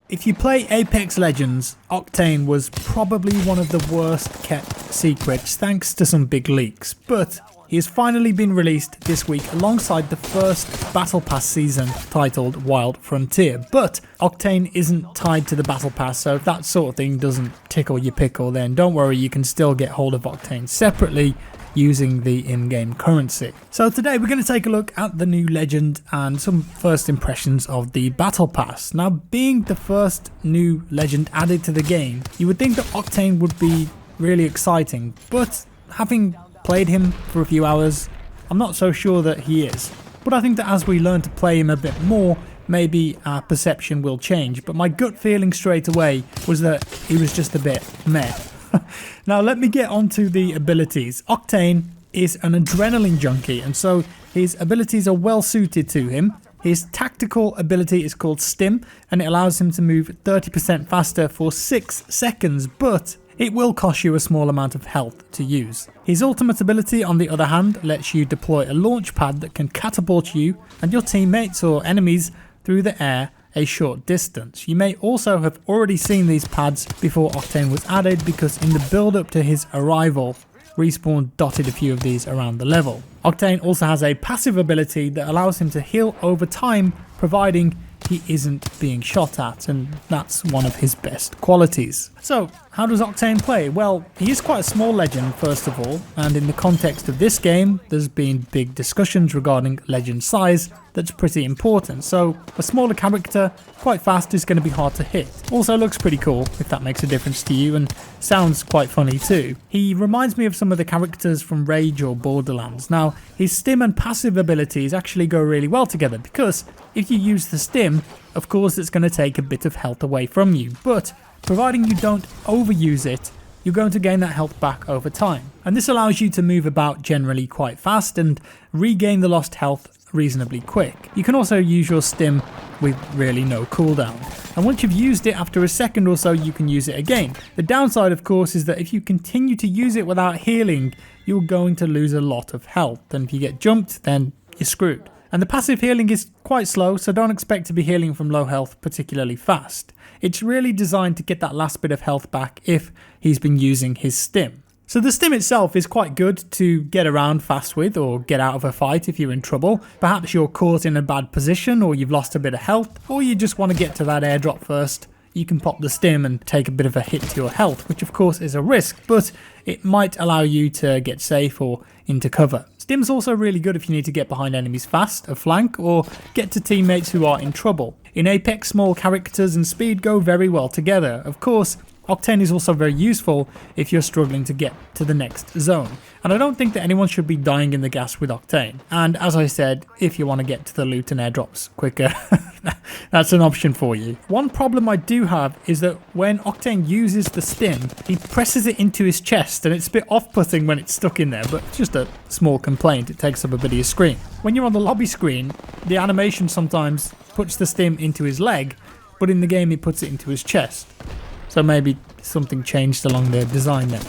If you play Apex Legends, Octane was probably one of the worst kept secrets thanks to some big leaks, but he has finally been released this week alongside the first Battle Pass season titled Wild Frontier. But Octane isn't tied to the Battle Pass, so if that sort of thing doesn't tickle your pickle, then don't worry, you can still get hold of Octane separately using the in-game currency. So today we're going to take a look at the new legend and some first impressions of the Battle Pass. Now, being the first new legend added to the game, you would think that Octane would be really exciting, but having played him for a few hours, I'm not so sure that he is. But I think that as we learn to play him a bit more, maybe our perception will change. But my gut feeling straight away was that he was just a bit meh. Now let me get on to the abilities. Octane is an adrenaline junkie, and so his abilities are well suited to him. His tactical ability is called Stim, and it allows him to move 30% faster for 6 seconds, but it will cost you a small amount of health to use. His ultimate ability, on the other hand, lets you deploy a launch pad that can catapult you and your teammates or enemies through the air a short distance. You may also have already seen these pads before Octane was added, because in the build up to his arrival, Respawn dotted a few of these around the level. Octane also has a passive ability that allows him to heal over time, providing he isn't being shot at, and that's one of his best qualities. So, how does Octane play? Well, he is quite a small legend first of all, and in the context of this game, there's been big discussions regarding legend size that's pretty important. So, a smaller character, quite fast, is going to be hard to hit. Also looks pretty cool, if that makes a difference to you, and sounds quite funny too. He reminds me of some of the characters from Rage or Borderlands. Now, his Stim and passive abilities actually go really well together, because if you use the Stim, of course it's going to take a bit of health away from you, but providing you don't overuse it, you're going to gain that health back over time. And this allows you to move about generally quite fast and regain the lost health reasonably quick. You can also use your Stim with really no cooldown, and once you've used it, after a second or so you can use it again. The downside, of course, is that if you continue to use it without healing, you're going to lose a lot of health, and if you get jumped, then you're screwed. And the passive healing is quite slow, so don't expect to be healing from low health particularly fast. It's really designed to get that last bit of health back if he's been using his Stim. So the Stim itself is quite good to get around fast with, or get out of a fight if you're in trouble. Perhaps you're caught in a bad position, or you've lost a bit of health, or you just want to get to that airdrop first. You can pop the Stim and take a bit of a hit to your health, which of course is a risk, but it might allow you to get safe or into cover. Stim's also really good if you need to get behind enemies fast, a flank, or get to teammates who are in trouble. In Apex, small characters and speed go very well together. Of course, Octane is also very useful if you're struggling to get to the next zone. And I don't think that anyone should be dying in the gas with Octane. And as I said, if you want to get to the loot and airdrops quicker, that's an option for you. One problem I do have is that when Octane uses the Stim, he presses it into his chest, and it's a bit off-putting when it's stuck in there, but it's just a small complaint. It takes up a bit of your screen. When you're on the lobby screen, the animation sometimes puts the Stim into his leg, but in the game it puts it into his chest. So maybe something changed along the design there.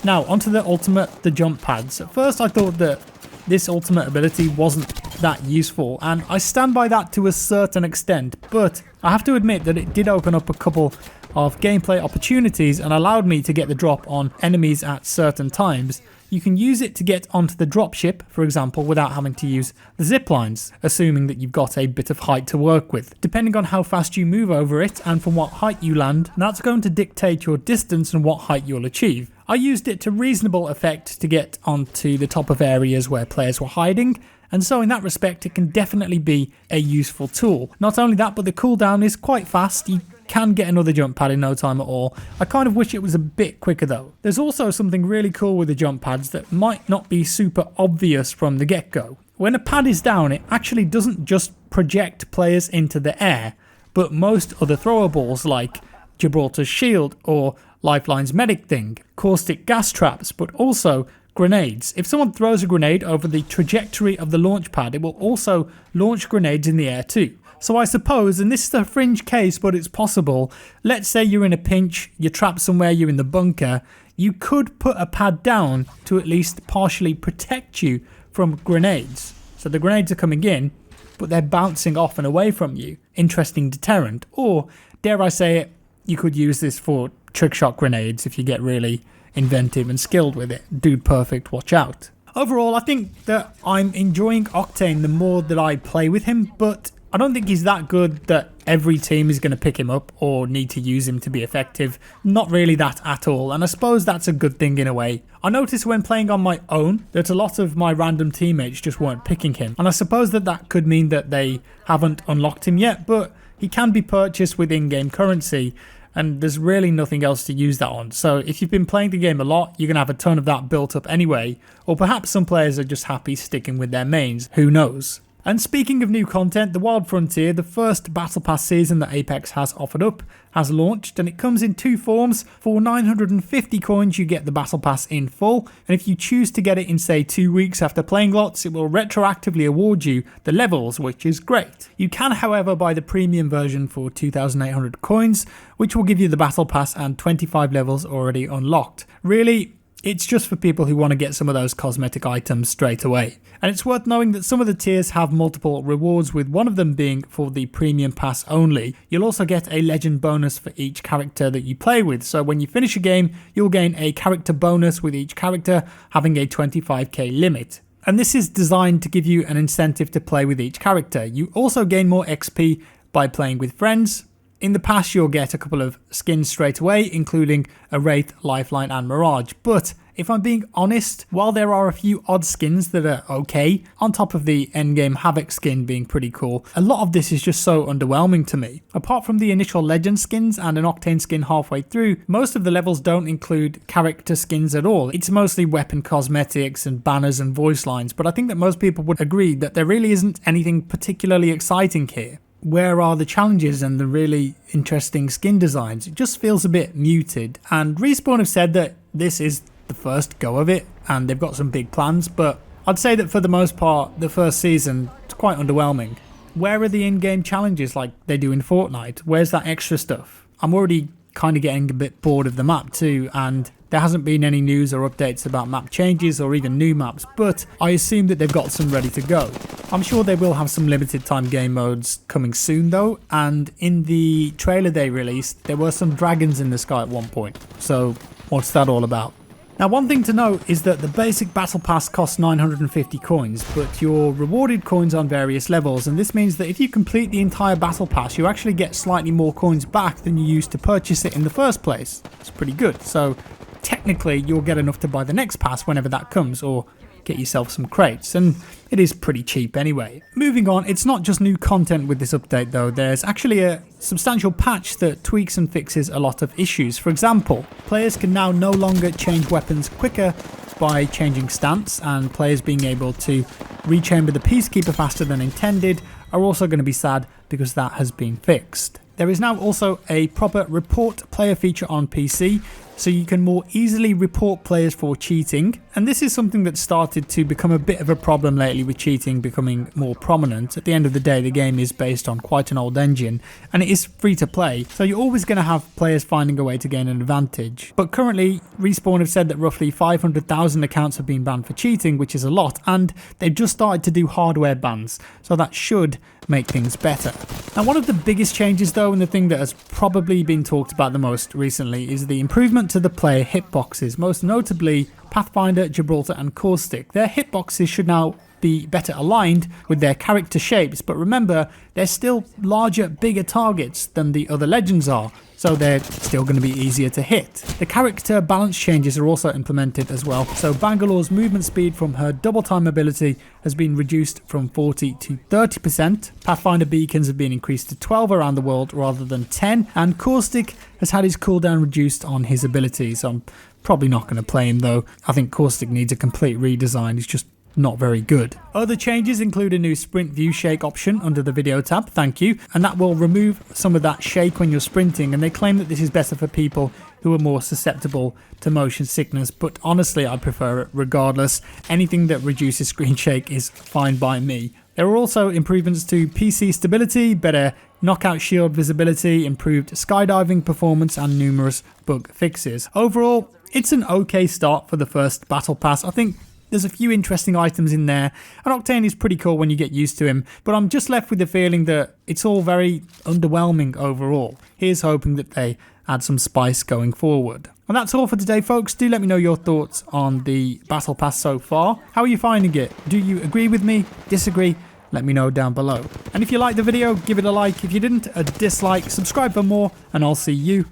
Now onto the ultimate, the jump pads. At first I thought that this ultimate ability wasn't that useful, and I stand by that to a certain extent, but I have to admit that it did open up a couple of gameplay opportunities and allowed me to get the drop on enemies at certain times. You can use it to get onto the dropship, for example, without having to use the zip lines, assuming that you've got a bit of height to work with. Depending on how fast you move over it and from what height you land, that's going to dictate your distance and what height you'll achieve. I used it to reasonable effect to get onto the top of areas where players were hiding, and so in that respect it can definitely be a useful tool. Not only that, but the cooldown is quite fast. You can get another jump pad in no time at all. I kind of wish it was a bit quicker though. There's also something really cool with the jump pads that might not be super obvious from the get-go. When a pad is down, it actually doesn't just project players into the air, but most other throwables like Gibraltar's shield or Lifeline's medic thing, caustic gas traps, but also grenades. If someone throws a grenade over the trajectory of the launch pad, it will also launch grenades in the air too. So I suppose, and this is a fringe case but it's possible, let's say you're in a pinch, you're trapped somewhere, you're in the bunker, you could put a pad down to at least partially protect you from grenades. So the grenades are coming in, but they're bouncing off and away from you. Interesting deterrent. Or dare I say it, you could use this for trick shot grenades if you get really inventive and skilled with it. Dude perfect, watch out. Overall, I think that I'm enjoying Octane the more that I play with him, but I don't think he's that good that every team is going to pick him up or need to use him to be effective. Not really that at all, and I suppose that's a good thing in a way. I noticed when playing on my own that a lot of my random teammates just weren't picking him, and I suppose that could mean that they haven't unlocked him yet, but he can be purchased with in-game currency, and there's really nothing else to use that on. So if you've been playing the game a lot, you're going to have a ton of that built up anyway, or perhaps some players are just happy sticking with their mains, who knows. And speaking of new content, the Wild Frontier, the first Battle Pass season that Apex has offered up, has launched, and it comes in two forms. For 950 coins you get the Battle Pass in full, and if you choose to get it in say 2 weeks after playing lots, it will retroactively award you the levels, which is great. You can however buy the premium version for 2,800 coins, which will give you the Battle Pass and 25 levels already unlocked. Really, it's just for people who want to get some of those cosmetic items straight away. And it's worth knowing that some of the tiers have multiple rewards, with one of them being for the premium pass only. You'll also get a legend bonus for each character that you play with. So when you finish a game, you'll gain a character bonus with each character having a 25k limit. And this is designed to give you an incentive to play with each character. You also gain more XP by playing with friends. In the past, you'll get a couple of skins straight away, including a Wraith, Lifeline and Mirage. But if I'm being honest, while there are a few odd skins that are okay, on top of the endgame Havoc skin being pretty cool, a lot of this is just so underwhelming to me. Apart from the initial Legend skins and an Octane skin halfway through, most of the levels don't include character skins at all. It's mostly weapon cosmetics and banners and voice lines, but I think that most people would agree that there really isn't anything particularly exciting here. Where are the challenges and the really interesting skin designs? It just feels a bit muted, and Respawn have said that this is the first go of it and they've got some big plans, but I'd say that for the most part the first season is quite underwhelming. Where are the in-game challenges like they do in Fortnite? Where's that extra stuff? I'm already kind of getting a bit bored of the map too, and there hasn't been any news or updates about map changes or even new maps, but I assume that they've got some ready to go. I'm sure they will have some limited time game modes coming soon though, and in the trailer they released there were some dragons in the sky at one point, so what's that all about? Now, one thing to note is that the basic battle pass costs 950 coins, but you're rewarded coins on various levels, and this means that if you complete the entire battle pass, you actually get slightly more coins back than you used to purchase it in the first place. It's pretty good. So technically you'll get enough to buy the next pass whenever that comes, or get yourself some crates, and it is pretty cheap anyway. Moving on, it's not just new content with this update though, there's actually a substantial patch that tweaks and fixes a lot of issues. For example, players can now no longer change weapons quicker by changing stance, and players being able to rechamber the Peacekeeper faster than intended are also going to be sad because that has been fixed. There is now also a proper report player feature on PC, so you can more easily report players for cheating, and this is something that started to become a bit of a problem lately with cheating becoming more prominent. At the end of the day, the game is based on quite an old engine and it is free to play, so you're always going to have players finding a way to gain an advantage. But currently Respawn have said that roughly 500,000 accounts have been banned for cheating, which is a lot, and they've just started to do hardware bans, so that should make things better. Now, one of the biggest changes though, and the thing that has probably been talked about the most recently, is the improvement to the player hitboxes, most notably Pathfinder, Gibraltar and Caustic. Their hitboxes should now be better aligned with their character shapes, but remember, they're still larger, bigger targets than the other legends are, so they're still going to be easier to hit. The character balance changes are also implemented as well, so Bangalore's movement speed from her double time ability has been reduced from 40 to 30%, Pathfinder beacons have been increased to 12 around the world rather than 10, and Caustic has had his cooldown reduced on his abilities. I'm probably not going to play him though. I think Caustic needs a complete redesign, he's just not very good. Other changes include a new sprint view shake option under the video tab, thank you, and that will remove some of that shake when you're sprinting, and they claim that this is better for people who are more susceptible to motion sickness, but honestly I prefer it regardless. Anything that reduces screen shake is fine by me. There are also improvements to PC stability, better knockout shield visibility, improved skydiving performance and numerous bug fixes. Overall, it's an okay start for the first battle pass. I think There's a few interesting items in there, and Octane is pretty cool when you get used to him, but I'm just left with the feeling that it's all very underwhelming overall. Here's hoping that they add some spice going forward. And that's all for today, folks. Do let me know your thoughts on the Battle Pass so far. How are you finding it? Do you agree with me? Disagree? Let me know down below. And if you liked the video, give it a like. If you didn't, a dislike. Subscribe for more, and I'll see you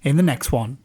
in the next one.